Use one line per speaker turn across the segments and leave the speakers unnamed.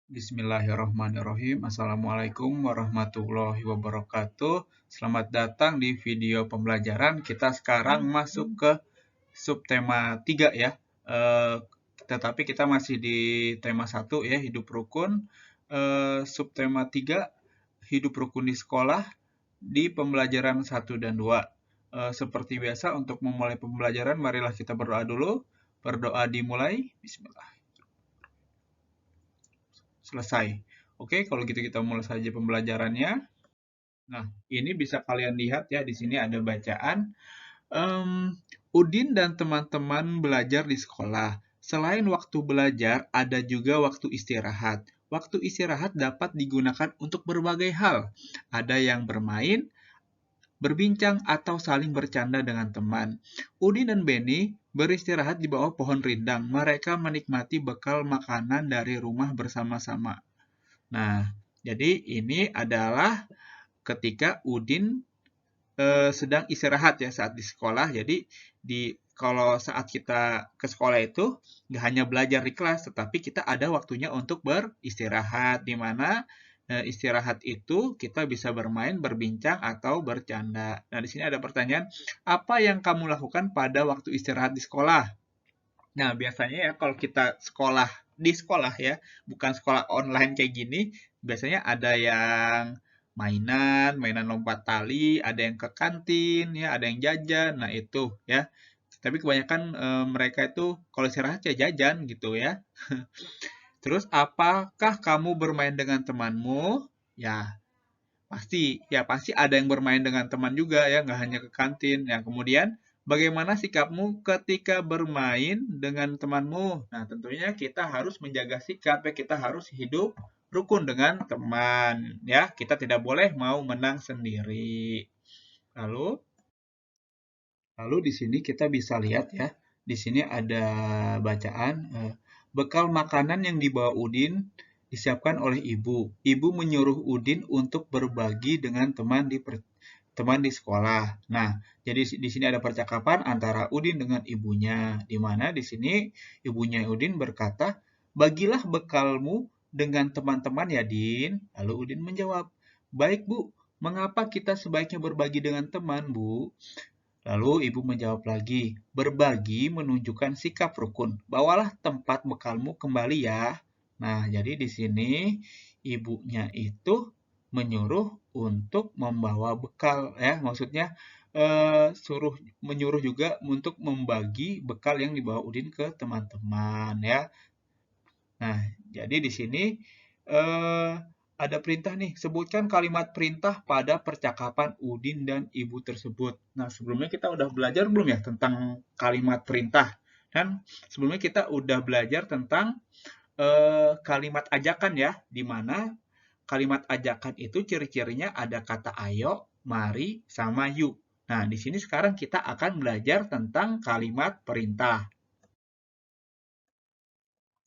Bismillahirrahmanirrahim. Assalamualaikum warahmatullahi wabarakatuh. Selamat datang di video pembelajaran. Kita sekarang masuk ke subtema 3 ya. Tetapi kita masih di tema 1 ya, hidup rukun. Subtema 3, hidup rukun di sekolah di pembelajaran 1 dan 2. Seperti biasa untuk memulai pembelajaran, marilah kita berdoa dulu. Berdoa dimulai. Bismillah. Selesai. Oke, kalau gitu kita mulai saja pembelajarannya. Nah, ini bisa kalian lihat ya, di sini ada bacaan. Udin dan teman-teman belajar di sekolah. Selain waktu belajar, ada juga waktu istirahat. Waktu istirahat dapat digunakan untuk berbagai hal. Ada yang bermain, berbincang, atau saling bercanda dengan teman. Udin dan Benny beristirahat di bawah pohon rindang. Mereka menikmati bekal makanan dari rumah bersama-sama. Nah, jadi ini adalah ketika Udin sedang istirahat ya saat di sekolah. Jadi kalau saat kita ke sekolah itu nggak hanya belajar di kelas, tetapi kita ada waktunya untuk beristirahat, di mana istirahat itu kita bisa bermain, berbincang, atau bercanda. Nah, di sini ada pertanyaan, apa yang kamu lakukan pada waktu istirahat di sekolah? Nah, biasanya ya kalau kita sekolah di sekolah ya, bukan sekolah online kayak gini, biasanya ada yang mainan lompat tali, ada yang ke kantin ya, ada yang jajan. Nah, itu ya. Tapi kebanyakan mereka itu kalau istirahat ya jajan gitu ya. Terus apakah kamu bermain dengan temanmu? Ya, pasti ada yang bermain dengan teman juga ya, nggak hanya ke kantin. Ya, kemudian bagaimana sikapmu ketika bermain dengan temanmu? Nah, tentunya kita harus menjaga sikap ya, kita harus hidup rukun dengan teman ya. Kita tidak boleh mau menang sendiri. Lalu lalu di sini kita bisa lihat ya. Di sini ada bacaan bekal makanan yang dibawa Udin disiapkan oleh ibu. Ibu menyuruh Udin untuk berbagi dengan teman di sekolah. Nah, jadi di sini ada percakapan antara Udin dengan ibunya, di mana di sini ibunya Udin berkata, "Bagilah bekalmu dengan teman-teman ya, Din." Lalu Udin menjawab, "Baik, Bu. Mengapa kita sebaiknya berbagi dengan teman, Bu?" Lalu ibu menjawab lagi, "Berbagi menunjukkan sikap rukun. Bawalah tempat bekalmu kembali ya." Nah, jadi di sini ibunya itu menyuruh untuk membawa bekal ya, maksudnya menyuruh juga untuk membagi bekal yang dibawa Udin ke teman-teman ya. Nah, jadi di sini eh, ada perintah nih, sebutkan kalimat perintah pada percakapan Udin dan ibu tersebut. Nah, sebelumnya kita udah belajar belum ya tentang kalimat perintah? Dan sebelumnya kita udah belajar tentang kalimat ajakan ya, di mana kalimat ajakan itu ciri-cirinya ada kata ayo, mari, sama yuk. Nah, di sini sekarang kita akan belajar tentang kalimat perintah.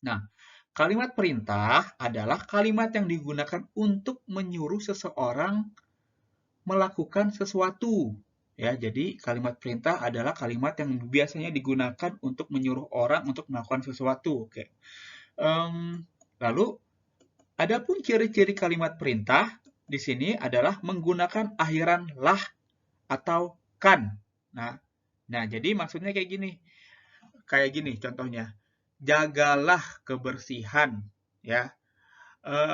Nah, kalimat perintah adalah kalimat yang digunakan untuk menyuruh seseorang melakukan sesuatu. Ya, jadi kalimat perintah adalah kalimat yang biasanya digunakan untuk menyuruh orang untuk melakukan sesuatu. Oke. Lalu, adapun ciri-ciri kalimat perintah di sini adalah menggunakan akhiran lah atau kan. Nah, jadi maksudnya kayak gini contohnya. Jagalah kebersihan, ya.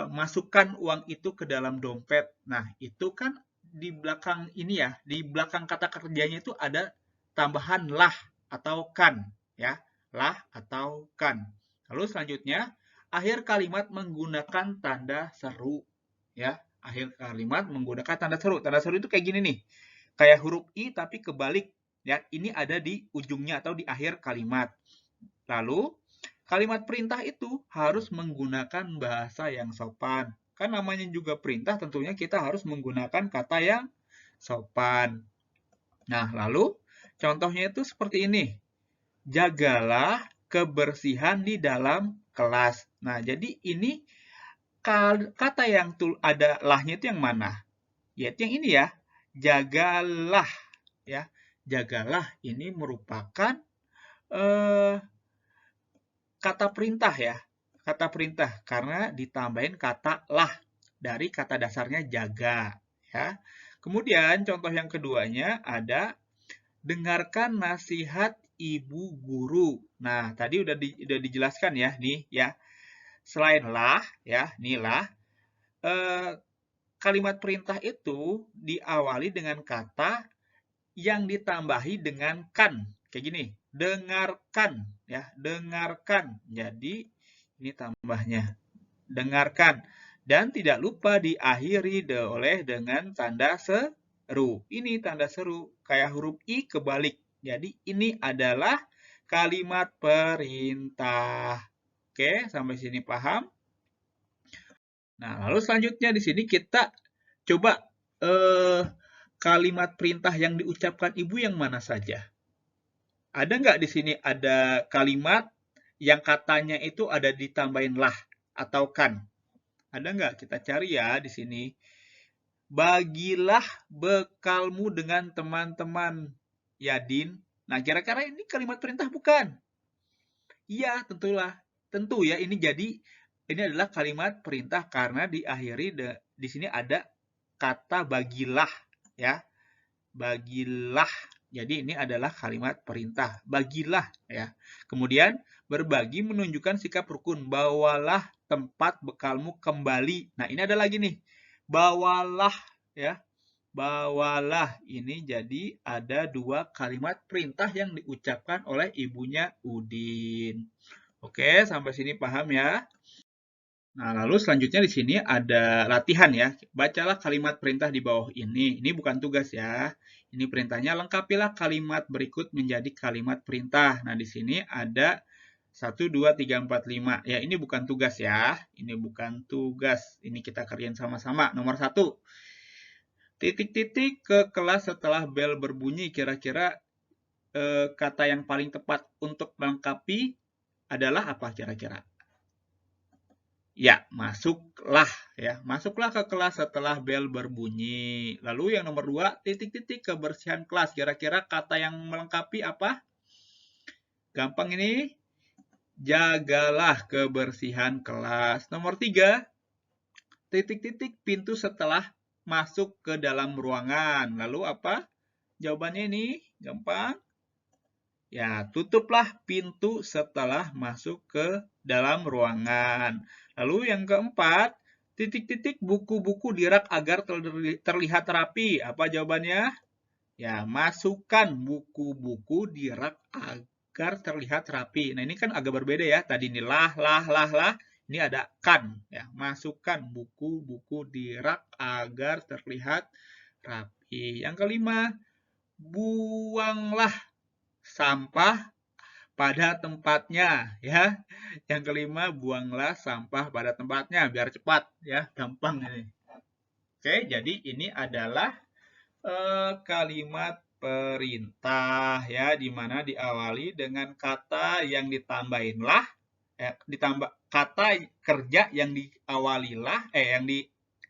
Masukkan uang itu ke dalam dompet. Nah, itu kan di belakang ini ya, di belakang kata kerjanya itu ada tambahan lah atau kan, ya. Lah atau kan. Lalu selanjutnya, akhir kalimat menggunakan tanda seru, ya. Akhir kalimat menggunakan tanda seru. Tanda seru itu kayak gini nih. Kayak huruf I tapi kebalik, ya. Ini ada di ujungnya atau di akhir kalimat. Lalu, kalimat perintah itu harus menggunakan bahasa yang sopan. Kan namanya juga perintah, tentunya kita harus menggunakan kata yang sopan. Nah, lalu contohnya itu seperti ini. Jagalah kebersihan di dalam kelas. Nah, jadi ini kata yang ada lahnya itu yang mana? Yaitu yang ini ya. Jagalah. Ya, jagalah ini merupakan kata perintah ya. kata perintah karena ditambahin kata lah dari kata dasarnya jaga, ya. Kemudian contoh yang keduanya ada dengarkan nasihat ibu guru. Nah, tadi udah dijelaskan ya, nih ya. Selain lah, ya, nih lah, kalimat perintah itu diawali dengan kata yang ditambahi dengan kan. Kayak gini, dengarkan, ya, dengarkan. Jadi ini tambahnya, dengarkan. Dan tidak lupa diakhiri oleh dengan tanda seru. Ini tanda seru, kayak huruf I kebalik. Jadi ini adalah kalimat perintah. Oke, sampai sini paham? Nah, lalu selanjutnya di sini kita coba kalimat perintah yang diucapkan ibu yang mana saja? Ada nggak di sini ada kalimat yang katanya itu ada ditambahin lah atau kan? Ada nggak? Kita cari ya di sini. Bagilah bekalmu dengan teman-teman, Yadin. Nah, kira-kira ini kalimat perintah bukan? Iya, tentulah. Tentu ya, ini adalah kalimat perintah karena diakhiri di sini ada kata bagilah, ya. Bagilah. Jadi ini adalah kalimat perintah. Bagilah, ya. Kemudian berbagi menunjukkan sikap rukun. Bawalah tempat bekalmu kembali. Nah, ini ada lagi nih. Bawalah, ya. Bawalah. Ini jadi ada dua kalimat perintah yang diucapkan oleh ibunya Udin. Oke, sampai sini paham ya? Nah, lalu selanjutnya di sini ada latihan ya. Bacalah kalimat perintah di bawah ini. Ini bukan tugas ya. Ini perintahnya, lengkapilah kalimat berikut menjadi kalimat perintah. Nah, di sini ada 1, 2, 3, 4, 5. Ya, ini bukan tugas ya. Ini bukan tugas. Ini kita kerjain sama-sama. Nomor 1. Titik-titik ke kelas setelah bel berbunyi. Kira-kira kata yang paling tepat untuk melengkapi adalah apa kira-kira? Ya, masuklah ya. Masuklah ke kelas setelah bel berbunyi. Lalu yang nomor 2, titik-titik kebersihan kelas. Kira-kira kata yang melengkapi apa? Gampang ini. Jagalah kebersihan kelas. Nomor 3, titik-titik pintu setelah masuk ke dalam ruangan. Lalu apa? Jawabannya ini gampang. Ya, tutuplah pintu setelah masuk ke dalam ruangan. Lalu yang keempat, titik-titik buku-buku di rak agar terlihat rapi. Apa jawabannya? Ya, masukkan buku-buku di rak agar terlihat rapi. Nah, ini kan agak berbeda ya. Tadi ini lah. Ini ada kan. Ya, masukkan buku-buku di rak agar terlihat rapi. Yang kelima, buanglah sampah pada tempatnya ya. Yang kelima, buanglah sampah pada tempatnya biar cepat ya, gampang ini. Oke, jadi ini adalah kalimat perintah ya, di mana diawali dengan kata yang ditambahin lah, ditambah kata kerja yang diawali lah, yang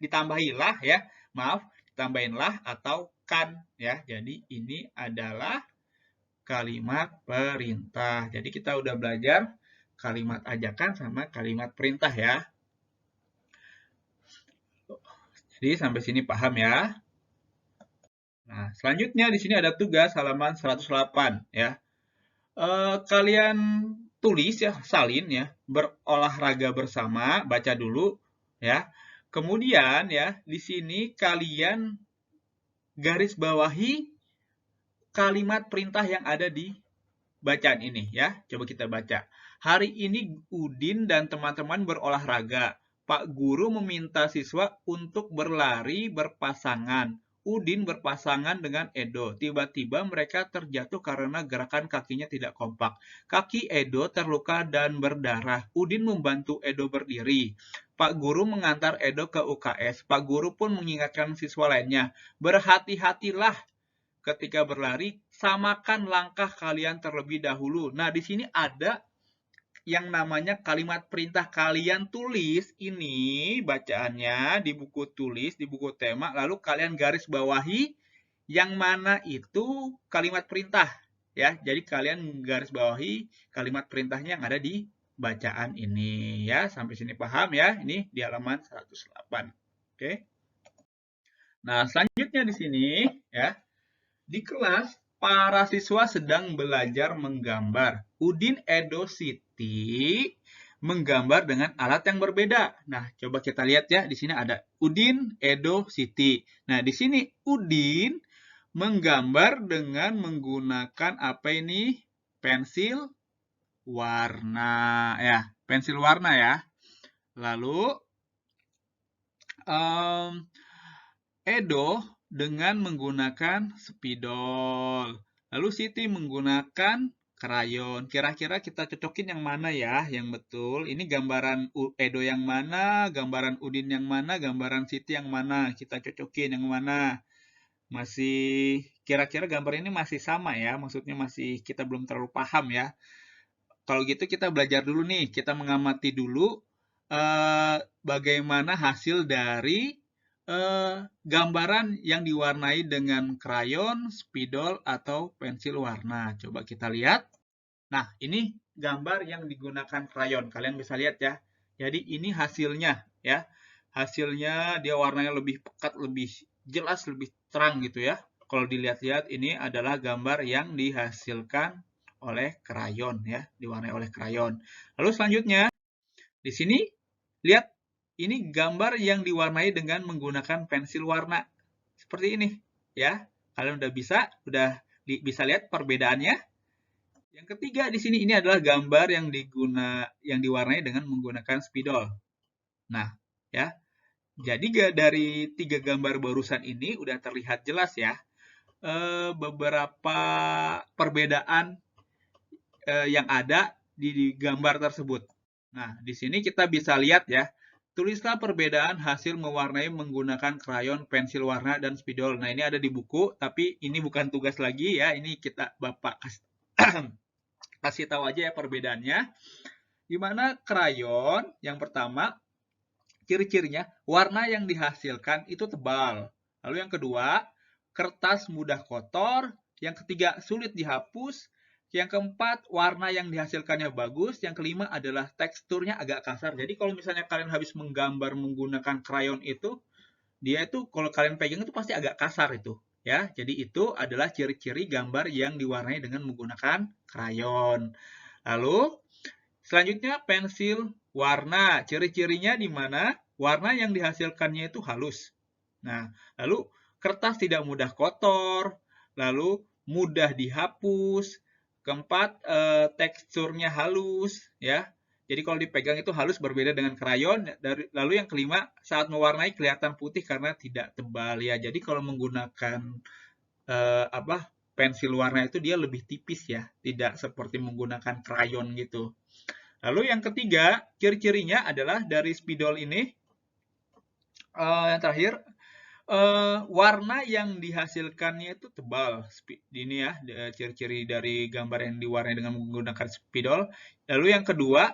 ditambahi lah ya, maaf, ditambahin lah atau kan ya. Jadi ini adalah kalimat perintah. Jadi kita udah belajar kalimat ajakan sama kalimat perintah ya. Jadi sampai sini paham ya. Nah, selanjutnya di sini ada tugas halaman 108 ya. Kalian tulis ya, salin ya, berolahraga bersama, baca dulu ya. Kemudian ya, di sini kalian garis bawahi kalimat perintah yang ada di bacaan ini ya. Coba kita baca. Hari ini Udin dan teman-teman berolahraga. Pak Guru meminta siswa untuk berlari berpasangan. Udin berpasangan dengan Edo. Tiba-tiba mereka terjatuh karena gerakan kakinya tidak kompak. Kaki Edo terluka dan berdarah. Udin membantu Edo berdiri. Pak Guru mengantar Edo ke UKS. Pak Guru pun mengingatkan siswa lainnya. Berhati-hatilah ketika berlari, samakan langkah kalian terlebih dahulu. Nah, di sini ada yang namanya kalimat perintah. Kalian tulis ini bacaannya di buku tulis, di buku tema, lalu kalian garis bawahi yang mana itu kalimat perintah. Ya, jadi kalian garis bawahi kalimat perintahnya yang ada di bacaan ini ya. Sampai sini paham ya? Ini di halaman 108. Oke. Nah, selanjutnya di sini ya. Di kelas para siswa sedang belajar menggambar. Udin, Edo, Siti menggambar dengan alat yang berbeda. Nah, coba kita lihat ya. Di sini ada Udin, Edo, Siti. Nah, di sini Udin menggambar dengan menggunakan apa ini? Pensil warna ya, pensil warna ya. Lalu Edo dengan menggunakan spidol. Lalu Siti menggunakan krayon. Kira-kira kita cocokin yang mana ya yang betul? Ini gambaran Edo yang mana, gambaran Udin yang mana, gambaran Siti yang mana? Kita cocokin yang mana? Masih kira-kira gambar ini masih sama ya, maksudnya masih kita belum terlalu paham ya. Kalau gitu kita belajar dulu nih, kita mengamati dulu bagaimana hasil dari gambaran yang diwarnai dengan krayon, spidol, atau pensil warna. Coba kita lihat. Nah, ini gambar yang digunakan krayon. Kalian bisa lihat ya. Jadi ini hasilnya ya. Hasilnya dia warnanya lebih pekat, lebih jelas, lebih terang gitu ya. Kalau dilihat-lihat ini adalah gambar yang dihasilkan oleh krayon ya, diwarnai oleh krayon. Lalu selanjutnya di sini lihat ini gambar yang diwarnai dengan menggunakan pensil warna. Seperti ini ya. Kalian udah bisa lihat perbedaannya. Yang ketiga di sini ini adalah gambar yang diwarnai dengan menggunakan spidol. Nah, ya. Jadi dari 3 gambar barusan ini udah terlihat jelas ya beberapa perbedaan yang ada di gambar tersebut. Nah, di sini kita bisa lihat ya, tulislah perbedaan hasil mewarnai menggunakan krayon, pensil warna, dan spidol. Nah, ini ada di buku, tapi ini bukan tugas lagi ya, ini Bapak kasih tahu aja ya perbedaannya. Di mana krayon, yang pertama, ciri-cirinya, warna yang dihasilkan itu tebal. Lalu yang kedua, kertas mudah kotor. Yang ketiga, sulit dihapus. Yang keempat, warna yang dihasilkannya bagus. Yang kelima adalah teksturnya agak kasar. Jadi kalau misalnya kalian habis menggambar menggunakan krayon itu, dia itu kalau kalian pegang itu pasti agak kasar itu. Ya, jadi itu adalah ciri-ciri gambar yang diwarnai dengan menggunakan krayon. Lalu selanjutnya pensil warna. Ciri-cirinya di mana warna yang dihasilkannya itu halus. Nah, lalu kertas tidak mudah kotor, lalu mudah dihapus. Keempat, teksturnya halus ya. Jadi kalau dipegang itu halus berbeda dengan krayon. Lalu yang kelima, saat mewarnai kelihatan putih karena tidak tebal ya. Jadi kalau menggunakan pensil warna itu dia lebih tipis ya, tidak seperti menggunakan krayon gitu. Lalu yang ketiga, ciri-cirinya adalah dari spidol ini. Yang terakhir, warna yang dihasilkannya itu tebal. Ini ya ciri-ciri dari gambar yang diwarnai dengan menggunakan spidol. Lalu yang kedua,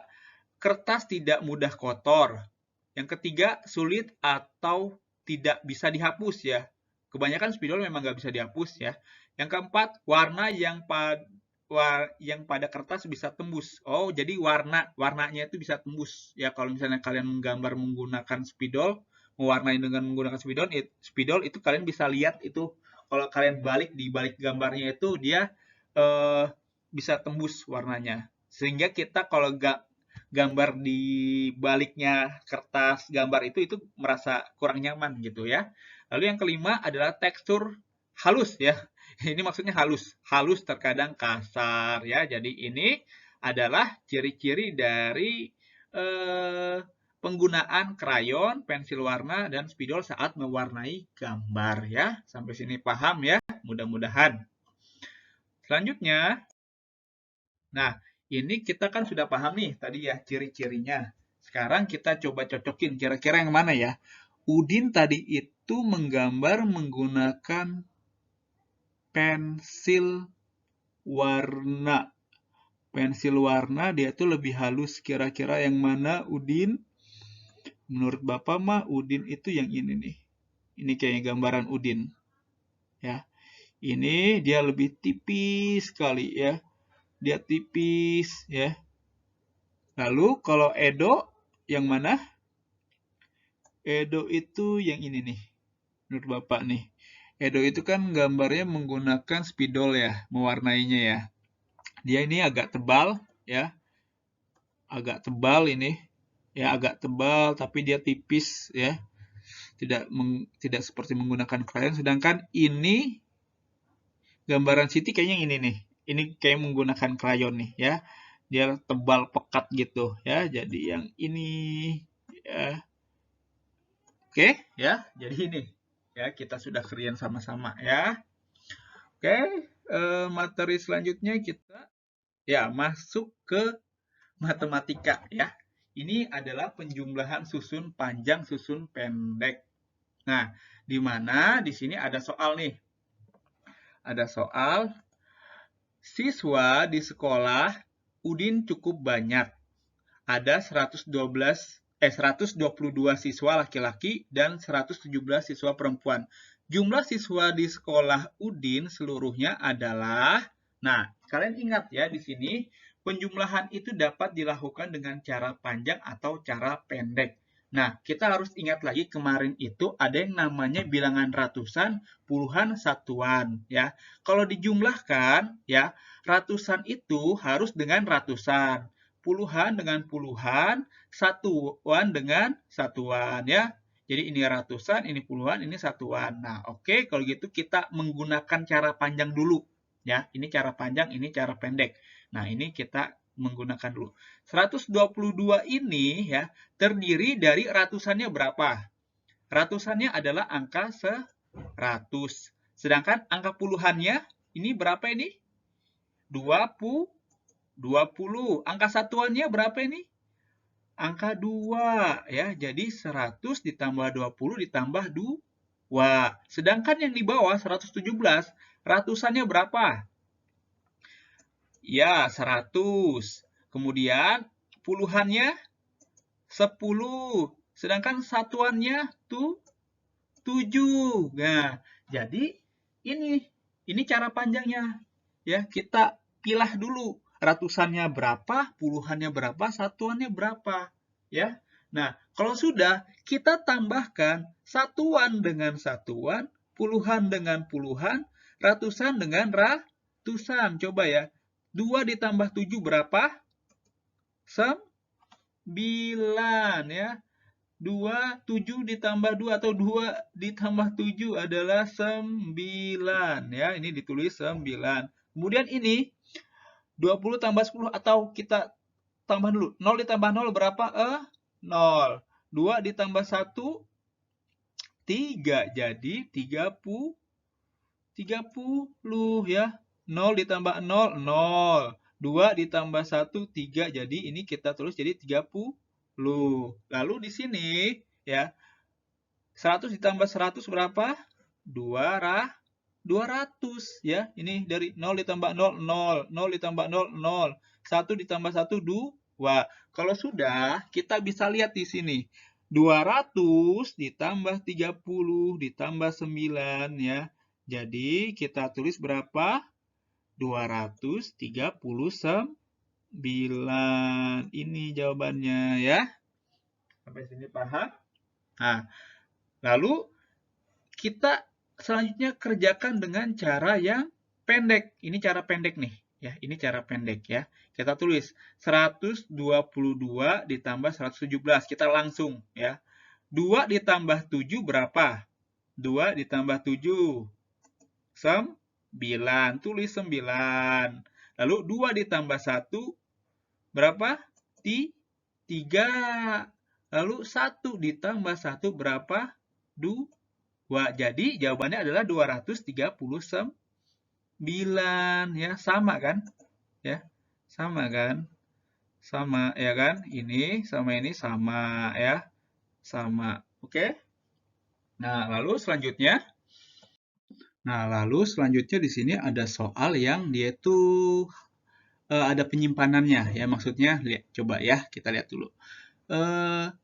kertas tidak mudah kotor. Yang ketiga, sulit atau tidak bisa dihapus ya. Kebanyakan spidol memang nggak bisa dihapus ya. Yang keempat, warna yang pada kertas bisa tembus. Oh, jadi warnanya itu bisa tembus ya. Kalau misalnya kalian menggambar menggunakan spidol, mewarnai dengan menggunakan spidol itu kalian bisa lihat itu kalau kalian di balik gambarnya itu dia bisa tembus warnanya. Sehingga kita kalau gambar di baliknya kertas gambar itu merasa kurang nyaman gitu ya. Lalu yang kelima adalah tekstur halus ya. Ini maksudnya halus terkadang kasar ya. Jadi ini adalah ciri-ciri dari penggunaan krayon, pensil warna, dan spidol saat mewarnai gambar ya. Sampai sini paham ya, mudah-mudahan. Selanjutnya, nah ini kita kan sudah paham nih tadi ya ciri-cirinya. Sekarang kita coba cocokin kira-kira yang mana ya. Udin tadi itu menggambar menggunakan pensil warna. Pensil warna dia tuh lebih halus. Kira-kira yang mana Udin? Menurut Bapak mah Udin itu yang ini nih. Ini kayak gambaran Udin. Ya. Ini dia lebih tipis sekali ya. Dia tipis ya. Lalu kalau Edo yang mana? Edo itu yang ini nih. Menurut Bapak nih. Edo itu kan gambarnya menggunakan spidol ya, mewarnainya ya. Dia ini agak tebal ya. Agak tebal ini. Ya, agak tebal tapi dia tipis ya. Tidak seperti menggunakan krayon, sedangkan ini gambaran Siti kayaknya ini nih. Ini kayak menggunakan krayon nih ya. Dia tebal pekat gitu ya. Jadi yang ini ya. Oke ya. Jadi ini ya kita sudah kerjain sama-sama ya. Oke, materi selanjutnya kita ya masuk ke matematika ya. Ini adalah penjumlahan susun panjang, susun pendek. Nah, di mana di sini ada soal nih. Ada soal siswa di sekolah Udin cukup banyak. Ada 122 siswa laki-laki dan 117 siswa perempuan. Jumlah siswa di sekolah Udin seluruhnya adalah, nah, kalian ingat ya di sini penjumlahan itu dapat dilakukan dengan cara panjang atau cara pendek. Nah, kita harus ingat lagi kemarin itu ada yang namanya bilangan ratusan, puluhan, satuan ya. Kalau dijumlahkan ya, ratusan itu harus dengan ratusan, puluhan dengan puluhan, satuan dengan satuan ya. Jadi ini ratusan, ini puluhan, ini satuan. Nah, oke, kalau gitu kita menggunakan cara panjang dulu ya. Ini cara panjang, ini cara pendek. Nah, ini kita menggunakan dulu. 122 ini ya terdiri dari ratusannya berapa? Ratusannya adalah angka 100. Sedangkan angka puluhannya ini berapa ini? 20. Angka satuannya berapa ini? Angka 2 ya. Jadi 100 ditambah 20 ditambah 2. Sedangkan yang di bawah 117 ratusannya berapa? Ya, 100. Kemudian puluhannya 10. Sedangkan satuannya tuh 7. Nah, jadi ini cara panjangnya. Ya, kita pilah dulu ratusannya berapa, puluhannya berapa, satuannya berapa, ya. Nah, kalau sudah kita tambahkan satuan dengan satuan, puluhan dengan puluhan, ratusan dengan ratusan. Coba ya. 2 ditambah 7 berapa? 9 ya. 2, 7 ditambah 2 atau 2 ditambah 7 adalah 9 ya. Ini ditulis 9. Kemudian ini 20 tambah 10 atau kita tambah dulu. 0 ditambah 0 berapa? 0. 2 ditambah 1 3. Jadi 30 ya. 0 ditambah 0 0. 2 ditambah 1 3. Jadi ini kita tulis jadi 30. Lalu di sini ya 100 ditambah 100 berapa? 200 ya. Ini dari 0 ditambah 0 0, 0 ditambah 0 0, 1 ditambah 1 2. Kalau sudah kita bisa lihat di sini 200 ditambah 30 ditambah 9 ya. Jadi kita tulis berapa? 239. Ini jawabannya ya. Sampai sini paham? Nah, lalu kita selanjutnya kerjakan dengan cara yang pendek. Ini cara pendek nih. Ya, ini cara pendek ya. Kita tulis 122 ditambah 117. Kita langsung ya. 2 ditambah 7 berapa? 2 ditambah 7. 9. Tulis 9. Lalu 2 ditambah 1 berapa? 3. Lalu 1 ditambah 1 berapa? 2. Jadi jawabannya adalah 239 ya, sama kan? Ya. Sama kan? Sama ya kan? Ini sama ini sama ya. Sama. Oke? Nah, lalu selanjutnya di sini ada soal yang dia tuh ada penyimpanannya ya, maksudnya coba ya kita lihat dulu.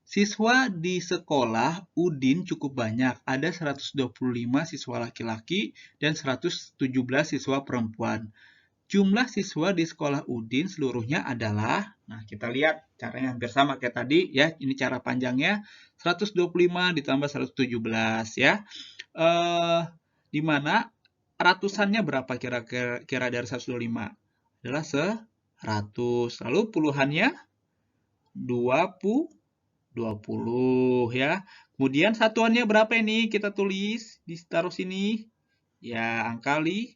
Siswa di sekolah Udin cukup banyak, ada 125 siswa laki-laki dan 117 siswa perempuan. Jumlah siswa di sekolah Udin seluruhnya adalah, nah kita lihat caranya hampir sama kayak tadi ya, ini cara panjangnya 125 ditambah 117 ya. Di mana ratusannya berapa kira-kira dari 125? Adalah 100. Lalu puluhannya 20 ya. Kemudian satuannya berapa ini? Kita tulis, ditaruh sini. Ya, angka 5.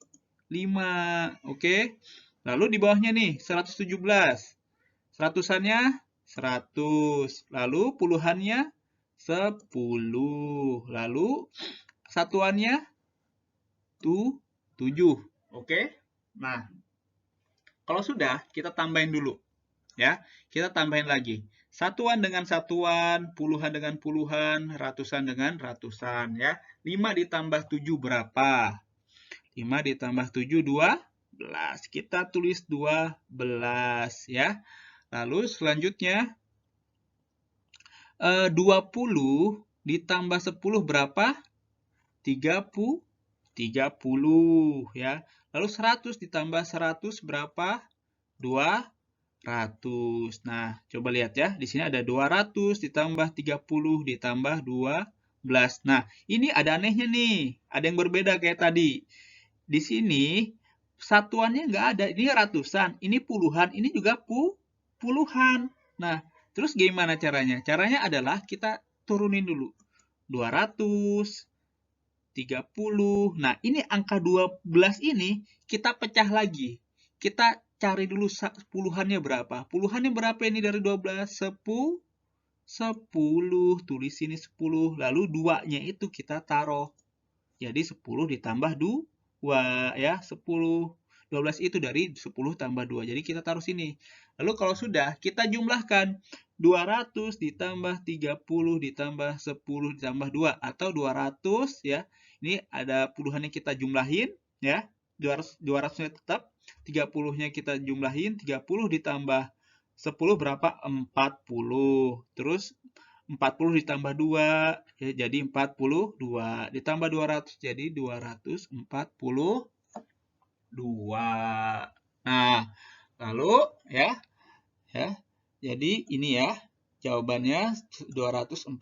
Oke. Lalu di bawahnya nih, 117. Seratusannya 100. Lalu puluhannya 10. Lalu satuannya 7. Oke. Nah, kalau sudah, kita tambahin dulu. Ya, kita tambahin lagi. Satuan dengan satuan, puluhan dengan puluhan, ratusan dengan ratusan. Ya, 5 ditambah 7 berapa? 5 ditambah 7, 12. Kita tulis 12 ya. Lalu selanjutnya 20 ditambah 10 berapa? 30 ya. Lalu 100 ditambah 100 berapa? 200. Nah, coba lihat ya. Di sini ada 200 ditambah 30 ditambah 12. Nah, ini ada anehnya nih. Ada yang berbeda kayak tadi. Di sini satuannya nggak ada. Ini ratusan, ini puluhan, ini juga puluhan. Nah, terus gimana caranya? Caranya adalah kita turunin dulu. 200, 30. Nah, ini angka 12 ini kita pecah lagi. Kita cari dulu puluhannya berapa. Puluhannya berapa ini dari 12? 10. 10. Tulis sini 10. Lalu 2-nya itu kita taruh. Jadi 10 ditambah 2 ya. 10. 12 itu dari 10 tambah 2. Jadi kita taruh sini. Lalu kalau sudah, kita jumlahkan. 200 ditambah 30 ditambah 10 ditambah 2. Atau 200 ya. Ini ada puluhannya kita jumlahin ya. 200-nya tetap. 30-nya kita jumlahin. 30 ditambah 10 berapa? 40. Terus 40 ditambah 2 ya, jadi 42. Ditambah 200 jadi 242. Nah, lalu ya. Jadi ini ya jawabannya 242.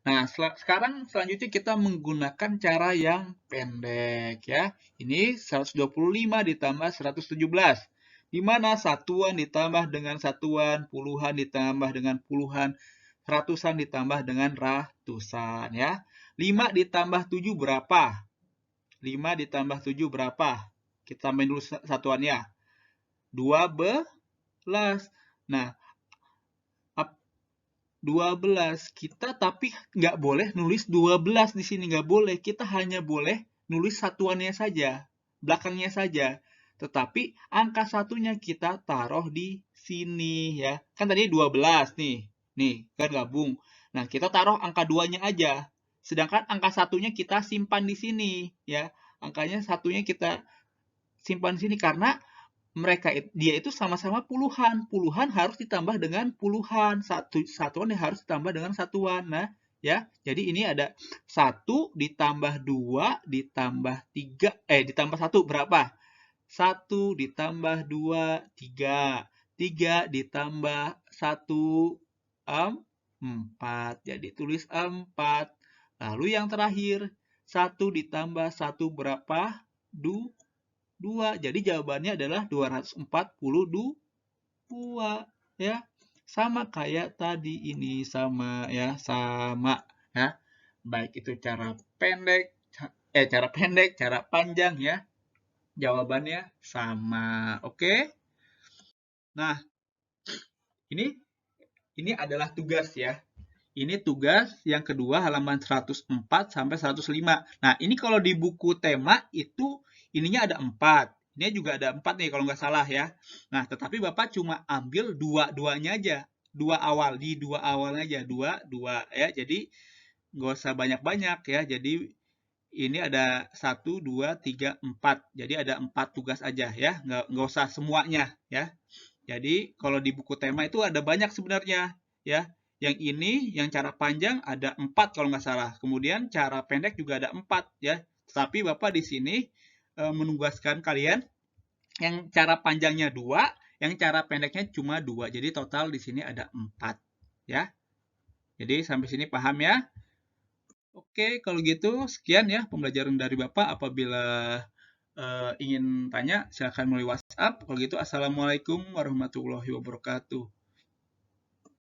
Nah, sekarang selanjutnya kita menggunakan cara yang pendek ya. Ini 125 ditambah 117. Di mana satuan ditambah dengan satuan, puluhan ditambah dengan puluhan, ratusan ditambah dengan ratusan ya. 5 ditambah 7 berapa? 5 ditambah 7 berapa? Kita tambahin dulu satuannya. 12. Nah, 12 kita tapi nggak boleh nulis 12 di sini, nggak boleh. Kita hanya boleh nulis satuannya saja, belakangnya saja. Tetapi angka satunya kita taruh di sini ya. Kan tadi 12 nih. Nih, kan gabung. Nah, kita taruh angka 2-nya aja. Sedangkan angka satunya kita simpan di sini ya. Angkanya satunya kita simpan di sini karena dia itu sama-sama puluhan. Puluhan harus ditambah dengan puluhan. Satuan harus ditambah dengan satuan. Nah, ya. Jadi ini ada 1 ditambah 2 ditambah 3 ditambah 1 berapa? 1 ditambah 2 3. 3 ditambah 1 4. Jadi tulis 4. Lalu yang terakhir 1 ditambah 1 berapa? 2. Jadi jawabannya adalah 242 ya. Sama kayak tadi ini sama ya, sama ya. Baik itu cara pendek, cara panjang ya. Jawabannya sama. Oke? Nah, ini adalah tugas ya. Ini tugas yang kedua halaman 104 sampai 105. Nah, ini kalau di buku tema itu ininya ada 4. Ini juga ada 4 nih kalau nggak salah ya. Nah, tetapi Bapak cuma ambil dua-duanya aja. Di dua awal aja. Dua ya. Jadi nggak usah banyak-banyak ya. Jadi ini ada 1, 2, 3, 4. Jadi ada 4 tugas aja ya. Nggak usah semuanya ya. Jadi kalau di buku tema itu ada banyak sebenarnya ya. Yang ini, yang cara panjang ada 4 kalau nggak salah. Kemudian cara pendek juga ada 4 ya. Tapi Bapak di sini menugaskan kalian Yang cara panjangnya 2, yang cara pendeknya cuma 2. Jadi total di sini ada 4. Ya. Jadi sampai sini paham ya? Oke, kalau gitu sekian ya pembelajaran dari Bapak. Apabila ingin tanya, silakan melalui WhatsApp. Kalau gitu, Assalamualaikum warahmatullahi wabarakatuh.